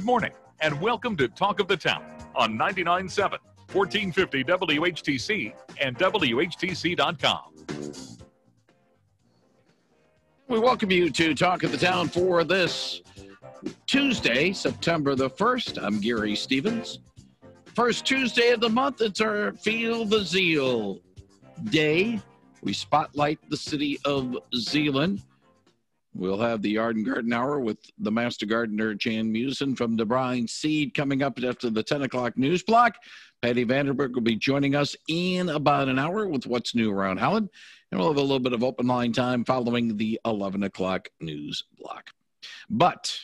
Good morning, and welcome to Talk of the Town on 99.7, 1450 WHTC and WHTC.com. We welcome you to Talk of the Town for this Tuesday, September the 1st. I'm Gary Stevens. First Tuesday of the month, it's our Feel the Zeal Day. We spotlight the city of Zeeland. We'll have the Yard and Garden Hour with the Master Gardener, Jan Musin from the Brine Seed coming up after the 10 o'clock news block. Patty Vanderberg will be joining us in about an hour with what's new around Holland. And we'll have a little bit of open line time following the 11 o'clock news block. But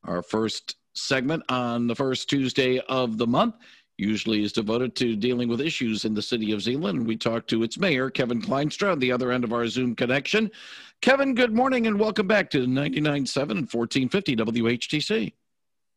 our first segment on the first Tuesday of the month usually is devoted to dealing with issues in the city of Zeeland. We talk to its mayor, Kevin Klynstra, on the other end of our Zoom connection. Kevin, good morning and welcome back to 99.7 and 1450 WHTC.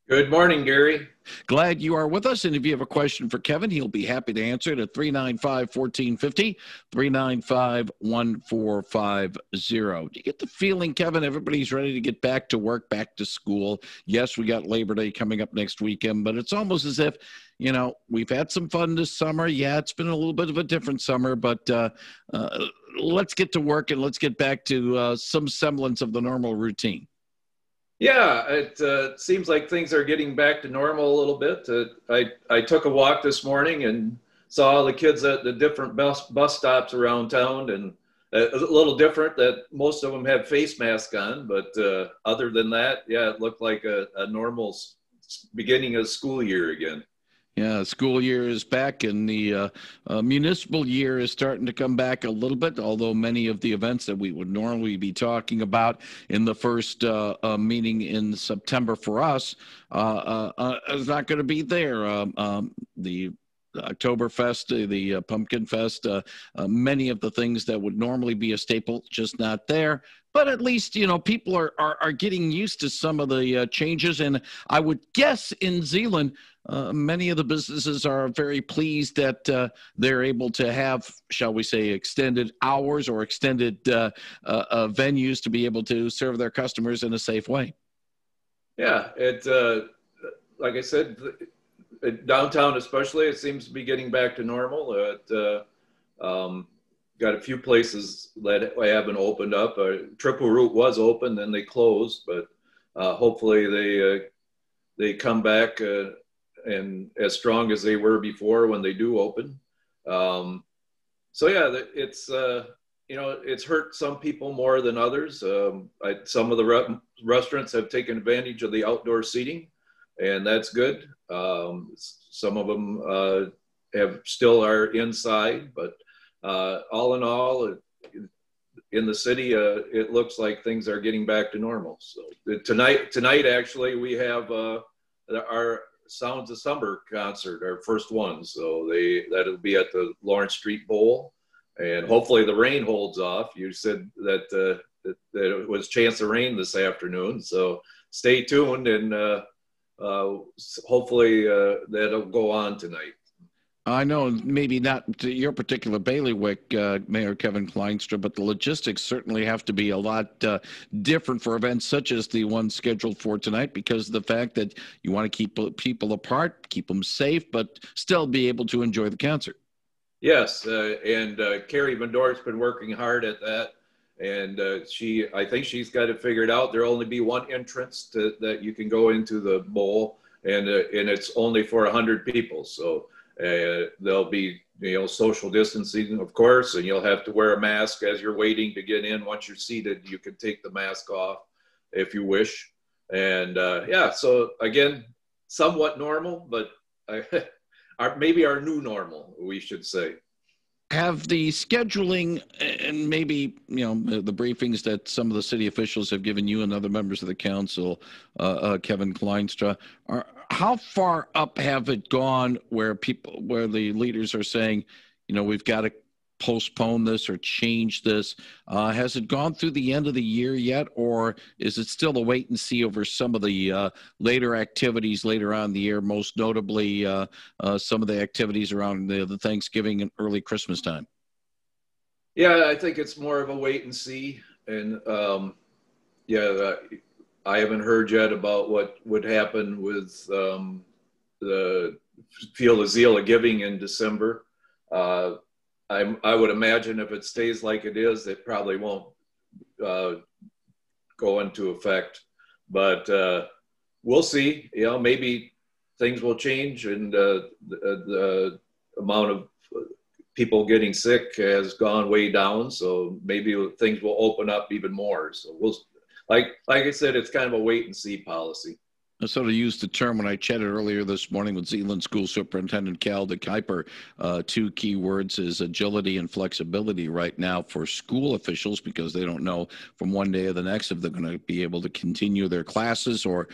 Good morning, Gary. Glad you are with us. And if you have a question for Kevin, he'll be happy to answer it at 395-1450, 395-1450. Do you get the feeling, Kevin, everybody's ready to get back to work, back to school? Yes, we got Labor Day coming up next weekend, but it's almost as if, you know, we've had some fun this summer. Yeah, it's been a little bit of a different summer, but let's get to work and let's get back to some semblance of the normal routine. Yeah, it seems like things are getting back to normal a little bit. I took a walk this morning and saw the kids at the different bus stops around town, and a little different that most of them have face masks on. But other than that, yeah, it looked like a normal beginning of school year again. Yeah, school year is back, and the municipal year is starting to come back a little bit, although many of the events that we would normally be talking about in the first meeting in September for us is not going to be there. The Oktoberfest, the Pumpkin Fest, many of the things that would normally be a staple, just not there. But at least, you know, people are getting used to some of the changes. And I would guess in Zeeland, many of the businesses are very pleased that they're able to have, shall we say, extended hours or extended venues to be able to serve their customers in a safe way. Yeah, like I said, downtown especially, it seems to be getting back to normal. Got a few places that haven't opened up. Triple Route was open, then they closed, but hopefully they come back and as strong as they were before when they do open. So yeah, it's it's hurt some people more than others. Some of the restaurants have taken advantage of the outdoor seating, and that's good. Some of them still are inside, but all in all, in the city, it looks like things are getting back to normal. So tonight actually, we have our Sounds of Summer concert, our first one. So that'll be at the Lawrence Street Bowl, and hopefully the rain holds off. You said that it was chance of rain this afternoon, so stay tuned, and hopefully that'll go on tonight. I know maybe not to your particular bailiwick, Mayor Kevin Klynstra, but the logistics certainly have to be a lot different for events such as the one scheduled for tonight, because of the fact that you want to keep people apart, keep them safe, but still be able to enjoy the concert. Yes, and Carrie Van Dorp's been working hard at that, and I think she's got it figured out. There'll only be one entrance that you can go into the bowl, and it's only for 100 people. So there'll be, social distancing, of course, and you'll have to wear a mask as you're waiting to get in. Once you're seated, you can take the mask off if you wish. And so again, somewhat normal, but maybe our new normal, we should say. Have the scheduling and maybe, the briefings that some of the city officials have given you and other members of the council, Kevin Klynstra, how far up have it gone where the leaders are saying, we've got to postpone this or change this? Has it gone through the end of the year yet, or is it still a wait and see over some of the later activities later on in the year, most notably some of the activities around the Thanksgiving and early Christmas time? Yeah, I think it's more of a wait and see. And I haven't heard yet about what would happen with the Field of Zeal Giving in December. I would imagine if it stays like it is, it probably won't go into effect. But we'll see. You know, maybe things will change, and the amount of people getting sick has gone way down. So maybe things will open up even more. So we'll, like I said, it's kind of a wait and see policy. I sort of used the term when I chatted earlier this morning with Zeeland School Superintendent Cal DeKuyper. Two key words is agility and flexibility right now for school officials, because they don't know from one day to the next if they're going to be able to continue their classes or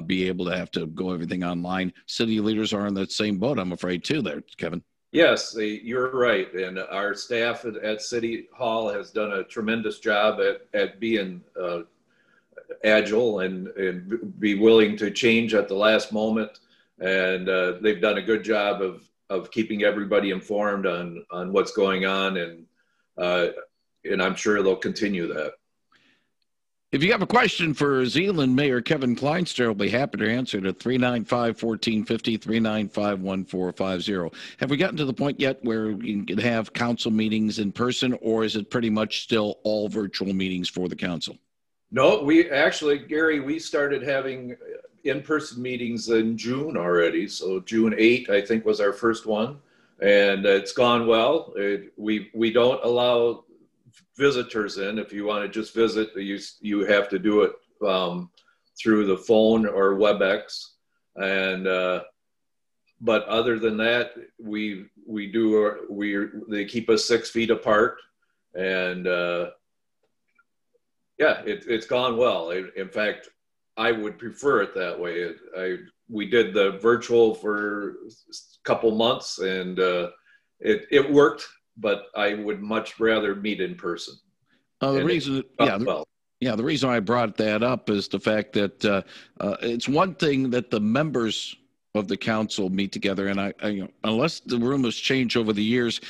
be able to have to go everything online. City leaders are in that same boat, I'm afraid, too, there, Kevin. Yes, you're right. And our staff at City Hall has done a tremendous job at being agile and be willing to change at the last moment. And they've done a good job of keeping everybody informed on what's going on. And I'm sure they'll continue that. If you have a question for Zeeland Mayor Kevin Klynstra, we'll be happy to answer it at 395-1450, 395-1450. Have we gotten to the point yet where you can have council meetings in person, or is it pretty much still all virtual meetings for the council? No, we actually, Gary, we started having in-person meetings in June already. So June 8th, I think, was our first one. And it's gone well. We don't allow visitors in. If you want to just visit, you have to do it through the phone or WebEx. And but other than that, they keep us 6 feet apart, and yeah, it's gone well. In fact, I would prefer it that way. We did the virtual for a couple months, and it worked, but I would much rather meet in person. The reason I brought that up is the fact that it's one thing that the members of the council meet together, and unless the room has changed over the years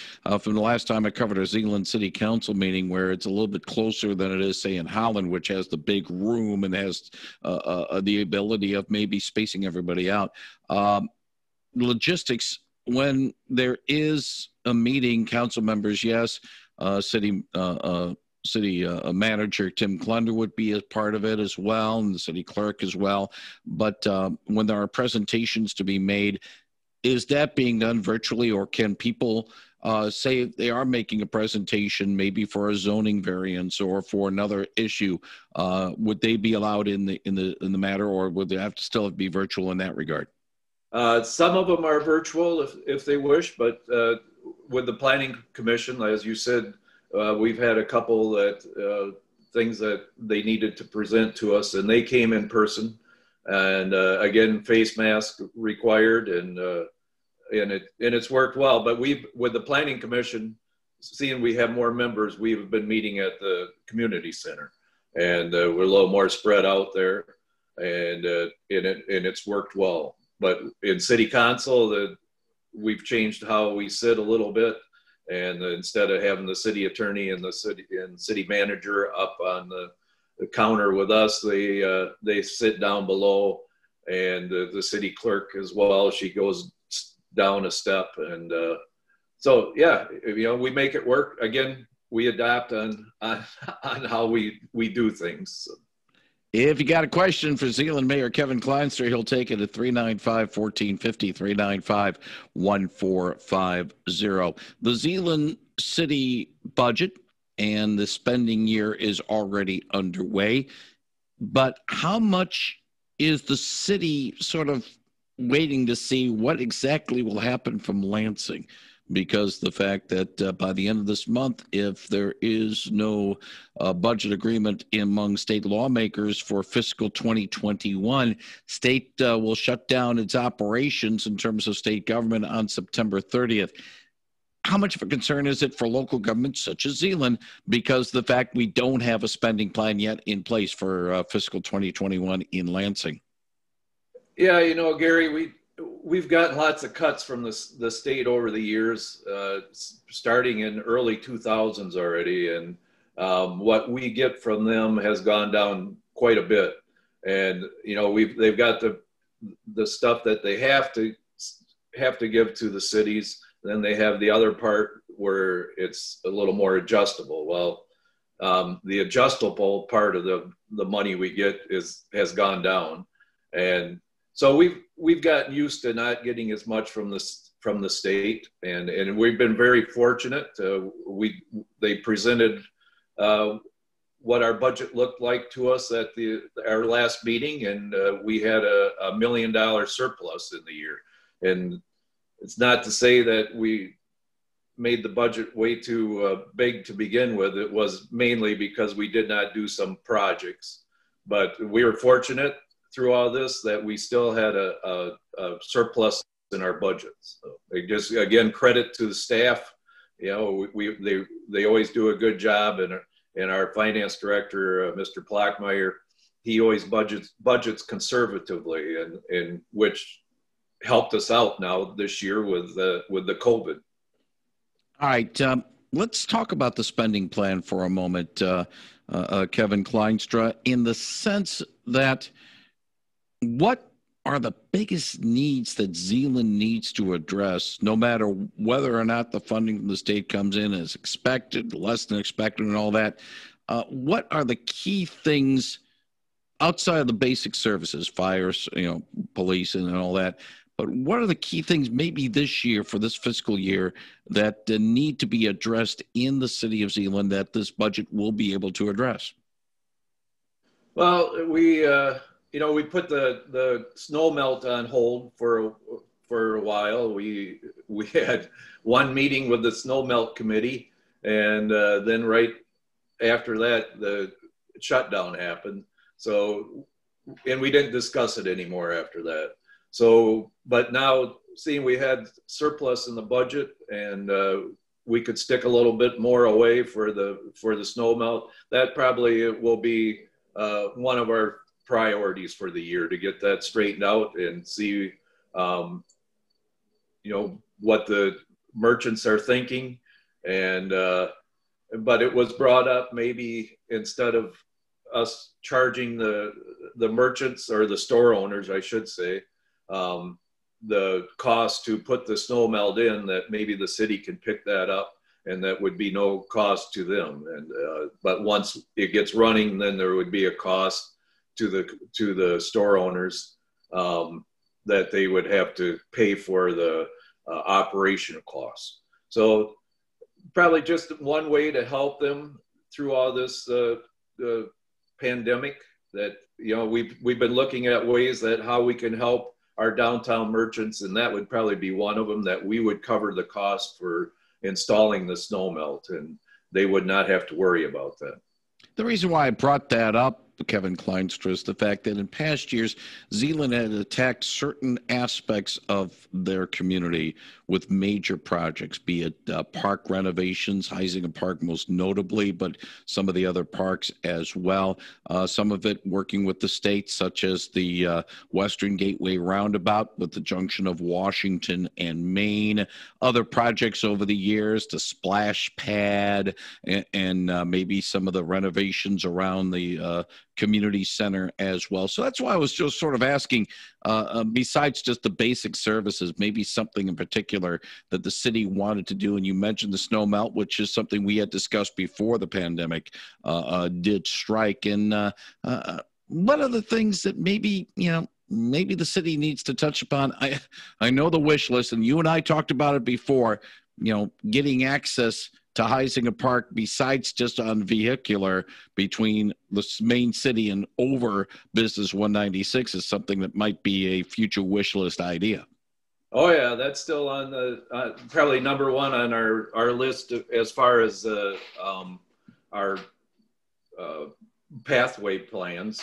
from the last time I covered a Zeeland City Council meeting, where it's a little bit closer than it is, say, in Holland, which has the big room and has the ability of maybe spacing everybody out. Logistics, when there is a meeting, council members, yes, city manager Tim Clunder would be a part of it as well, and the city clerk as well. But when there are presentations to be made, is that being done virtually, or can people say if they are making a presentation, maybe for a zoning variance or for another issue, would they be allowed in the matter, or would they have to still be virtual in that regard? Some of them are virtual if they wish, but with the Planning Commission, as you said, we've had a couple things that they needed to present to us, and they came in person. And again, face mask required, and it's worked well. But with the Planning Commission, seeing we have more members, we've been meeting at the community center, and we're a little more spread out there, and it's worked well. But in City Council, we've changed how we sit a little bit. And instead of having the city attorney and the city manager up on the counter with us, they sit down below, and the city clerk as well. She goes down a step, and so yeah, we make it work. Again, we adapt on how we do things. So. If you got a question for Zeeland Mayor Kevin Klynstra, he'll take it at 395-1450, 395-1450. The Zeeland City budget and the spending year is already underway. But how much is the city sort of waiting to see what exactly will happen from Lansing? Because the fact that by the end of this month, if there is no budget agreement among state lawmakers for fiscal 2021, state will shut down its operations in terms of state government on September 30th. How much of a concern is it for local governments such as Zeeland, because the fact we don't have a spending plan yet in place for fiscal 2021 in Lansing? Yeah, Gary, we've gotten lots of cuts from the state over the years, starting in early 2000s already. And what we get from them has gone down quite a bit. And they've got the stuff that they have to give to the cities. Then they have the other part where it's a little more adjustable. Well, the adjustable part of the money we get has gone down, and so we've gotten used to not getting as much from the state, and we've been very fortunate. They presented what our budget looked like to us at our last meeting, and we had a $1 million surplus in the year. And it's not to say that we made the budget way too big to begin with. It was mainly because we did not do some projects, but we were fortunate through all this that we still had a surplus in our budgets. So just again, credit to the staff. They always do a good job, and our finance director, Mr. Plackmeyer, he always budgets conservatively, and which helped us out now this year with the COVID. All right, let's talk about the spending plan for a moment, Kevin Klynstra, in the sense that what are the biggest needs that Zeeland needs to address, no matter whether or not the funding from the state comes in as expected, less than expected, and all that? What are the key things outside of the basic services, fire, police, and all that? But what are the key things maybe this year, for this fiscal year, that need to be addressed in the city of Zeeland that this budget will be able to address? Well, we put the snow melt on hold for a while. We had one meeting with the snow melt committee, and then right after that, the shutdown happened. So, and we didn't discuss it anymore after that. So, but now seeing we had surplus in the budget, and we could stick a little bit more away for the snow melt, that probably will be one of our priorities for the year, to get that straightened out and see, what the merchants are thinking. And, but it was brought up, maybe instead of us charging the merchants, or the store owners, I should say, the cost to put the snow melt in, that maybe the city can pick that up, and that would be no cost to them. And but once it gets running, then there would be a cost to the store owners, that they would have to pay for the operation costs. So probably just one way to help them through all this the pandemic, that we've been looking at ways that how we can help our downtown merchants, and that would probably be one of them, that we would cover the cost for installing the snow melt, and they would not have to worry about that. The reason why I brought that up, Kevin Klynstra, is the fact that in past years, Zeeland had attacked certain aspects of their community with major projects, be it park renovations, Heisinger Park most notably, but some of the other parks as well. Some of it working with the state, such as the Western Gateway Roundabout with the junction of Washington and Maine. Other projects over the years, the splash pad, and maybe some of the renovations around the community center as well. So that's why I was just sort of asking, besides just the basic services, maybe something in particular that the city wanted to do. And you mentioned the snow melt, which is something we had discussed before the pandemic did strike. And what are the things that maybe the city needs to touch upon? I know the wish list, and you and I talked about it before, getting access to Heisinger Park, besides just on vehicular between the main city and over Business 196, is something that might be a future wish list idea. Oh yeah, that's still on the probably number one on our list as far as our pathway plans.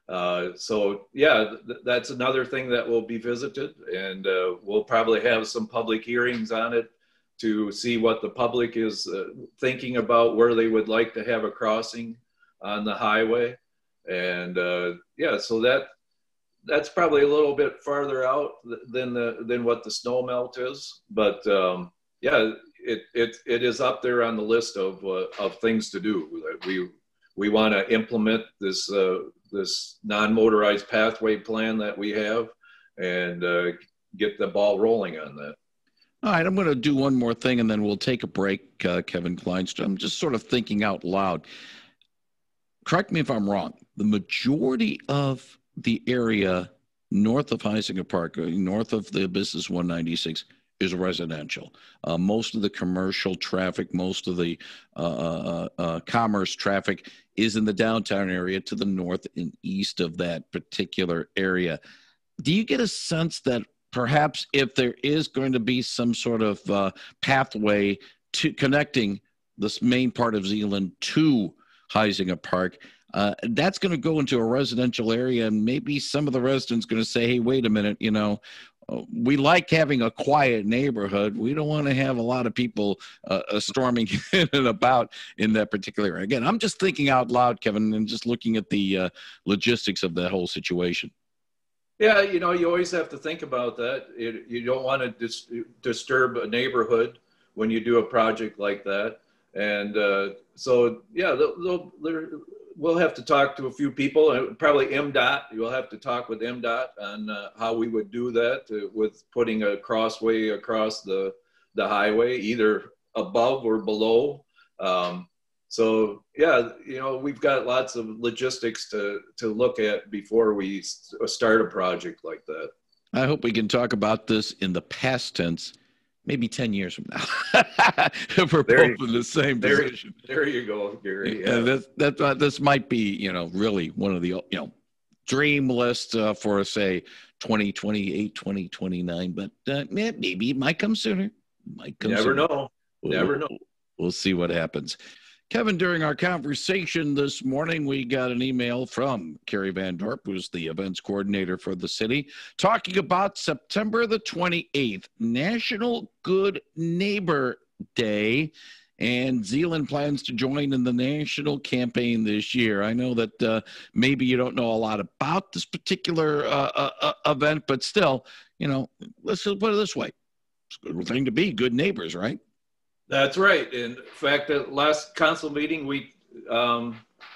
So yeah, that's another thing that will be visited, and we'll probably have some public hearings on it to see what the public is thinking about, where they would like to have a crossing on the highway. And yeah, so that's probably a little bit farther out than what the snow melt is. But yeah, it is up there on the list of things to do. We want to implement this this non-motorized pathway plan that we have and get the ball rolling on that. All right, I'm going to do one more thing, and then we'll take a break, Kevin Klynstra. I'm just sort of thinking out loud. Correct me if I'm wrong. The majority of the area north of Heisinger Park, north of the Business 196, is residential. Most of the commercial traffic, most of the commerce traffic is in the downtown area to the north and east of that particular area. Do you get a sense that perhaps if there is going to be some sort of pathway to connecting this main part of Zeeland to Heisinger Park, that's going to go into a residential area, and maybe some of the residents going to say, hey, wait a minute, we like having a quiet neighborhood. We don't want to have a lot of people storming in and about in that particular area. Again, I'm just thinking out loud, Kevin, and just looking at the logistics of that whole situation. Yeah, you always have to think about that. You don't want to disturb a neighborhood when you do a project like that. And so, yeah, we'll have to talk to a few people, probably MDOT. You'll have to talk with MDOT on how we would do that with putting a crossway across the highway, either above or below. So yeah, we've got lots of logistics to look at before we start a project like that. I hope we can talk about this in the past tense, maybe 10 years from now, if we're both in the same position. There you go, Gary. Yeah. And this might be, really one of the, dream lists for, say, 2028, 2029, but maybe it might come sooner. Never know. We'll see what happens. Kevin, during our conversation this morning, we got an email from Carrie Van Dorp, who's the events coordinator for the city, talking about September the 28th, National Good Neighbor Day, and Zeeland plans to join in the national campaign this year. I know that maybe you don't know a lot about this particular event, but still, let's put it this way. It's a good thing to be good neighbors, right? That's right. In fact, at last council meeting, we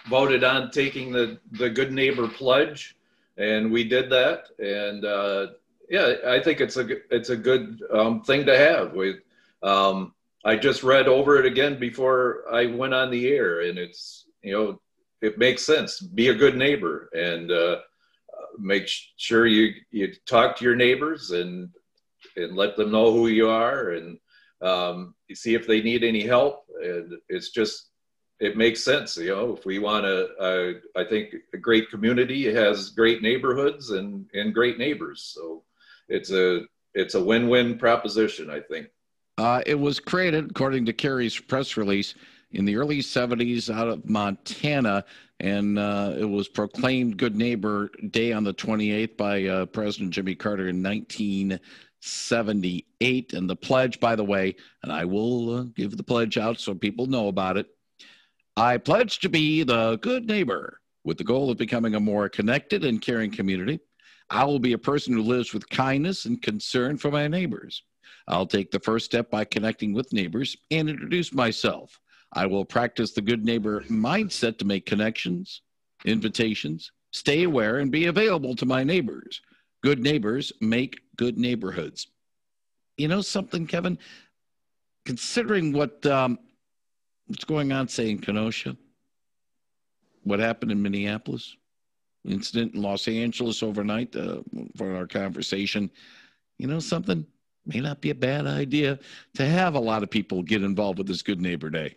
voted on taking the Good Neighbor Pledge, and we did that. And yeah, I think it's a good thing to have. I just read over it again before I went on the air, and it's it makes sense. Be a good neighbor, and make sure you talk to your neighbors and let them know who you are, and you see if they need any help. And it makes sense. If we want I think a great community has great neighborhoods and great neighbors. So it's a win-win proposition, I think. It was created, according to Kerry's press release, in the early 70s out of Montana, and it was proclaimed Good Neighbor Day on the 28th by President Jimmy Carter in 1978. And the pledge, by the way, and I will give the pledge out so people know about it. I pledge to be the good neighbor with the goal of becoming a more connected and caring community. I will be a person who lives with kindness and concern for my neighbors. I'll take the first step by connecting with neighbors and introduce myself. I will practice the good neighbor mindset to make connections, invitations, stay aware, and be available to my neighbors. Good neighbors make good neighborhoods. You know something, Kevin? Considering what's going on, say, in Kenosha, what happened in Minneapolis, incident in Los Angeles overnight for our conversation, you know something? May not be a bad idea to have a lot of people get involved with this Good Neighbor Day.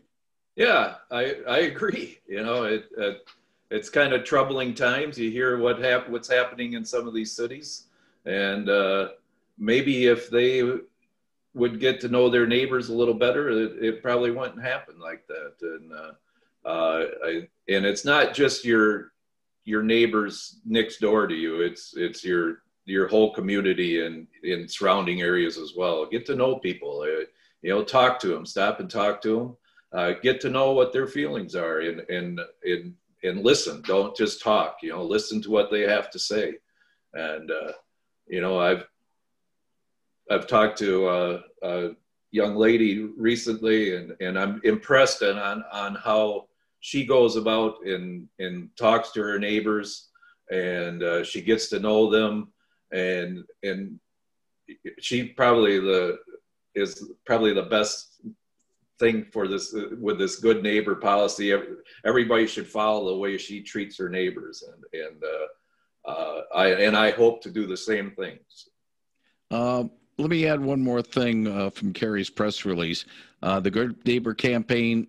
Yeah, I agree. It's kind of troubling times. You hear what's happening in some of these cities, and maybe if they would get to know their neighbors a little better, it probably wouldn't happen like that. And it's not just your neighbors next door to you. It's your whole community and in surrounding areas as well. Get to know people. Talk to them. Stop and talk to them. Get to know what their feelings are and listen. Don't just talk. Listen to what they have to say. And I've talked to a young lady recently, and I'm impressed on how she goes about and talks to her neighbors. and she gets to know them, and she is probably the best thing for this with this good neighbor policy. Everybody should follow the way she treats her neighbors, and I hope to do the same things. Let me add one more thing from Carrie's press release. The Good Neighbor campaign,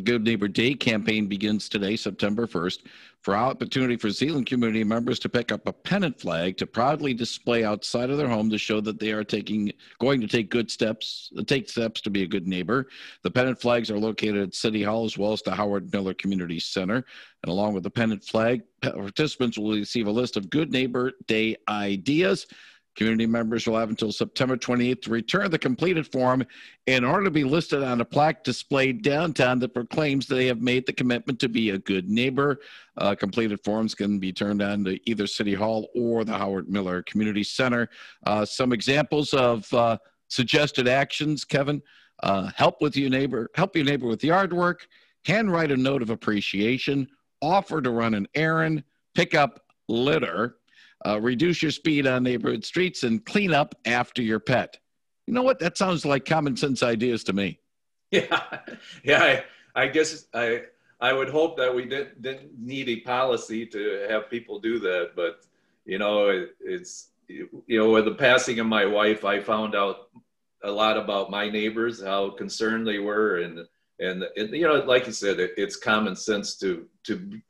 Good Neighbor Day campaign begins today, September 1st, for opportunity for Zeeland community members to pick up a pennant flag to proudly display outside of their home to show that they are going to take steps to be a good neighbor. The pennant flags are located at City Hall as well as the Howard Miller Community Center. And along with the pennant flag, participants will receive a list of Good Neighbor Day ideas. Community members will have until September 28th to return the completed form in order to be listed on a plaque displayed downtown that proclaims they have made the commitment to be a good neighbor. Completed forms can be turned on to either City Hall or the Howard Miller Community Center. Some examples of suggested actions, Kevin: help your neighbor with yard work, handwrite a note of appreciation, offer to run an errand, pick up litter, reduce your speed on neighborhood streets, and clean up after your pet. You know what? That sounds like common sense ideas to me. Yeah. I guess I would hope that we didn't need a policy to have people do that. But, it's with the passing of my wife, I found out a lot about my neighbors, how concerned they were. And like you said, it's common sense to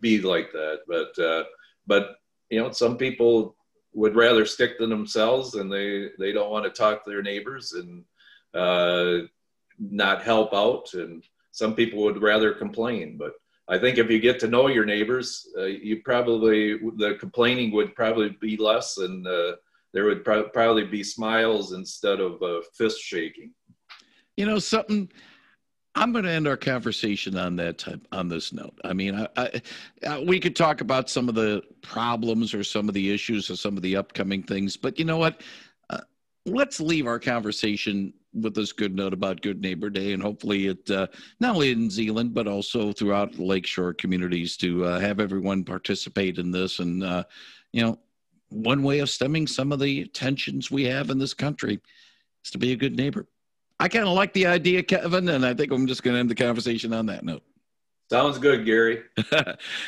be like that. But some people would rather stick to themselves, and they don't want to talk to their neighbors and not help out. And some people would rather complain. But I think if you get to know your neighbors, the complaining would probably be less, and there would probably be smiles instead of fist shaking. Something. I'm going to end our conversation on this note. I mean, we could talk about some of the problems or some of the issues or some of the upcoming things, but you know what? Let's leave our conversation with this good note about Good Neighbor Day, and hopefully it, not only in Zeeland, but also throughout the Lakeshore communities, to have everyone participate in this. And, one way of stemming some of the tensions we have in this country is to be a good neighbor. I kind of like the idea, Kevin, and I think I'm just going to end the conversation on that note. Sounds good, Gary.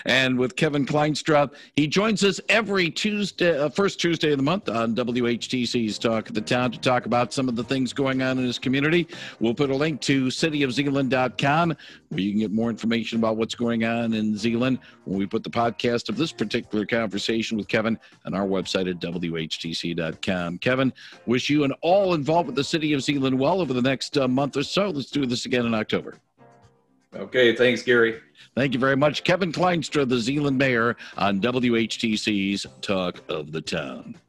And with Kevin Klynstra, he joins us every Tuesday, first Tuesday of the month on WHTC's Talk of the Town to talk about some of the things going on in his community. We'll put a link to cityofzeeland.com where you can get more information about what's going on in Zeeland when we put the podcast of this particular conversation with Kevin on our website at WHTC.com. Kevin, wish you and all involved with the city of Zeeland well over the next month or so. Let's do this again in October. Okay, thanks, Gary. Thank you very much. Kevin Klynstra, the Zeeland Mayor, on WHTC's Talk of the Town.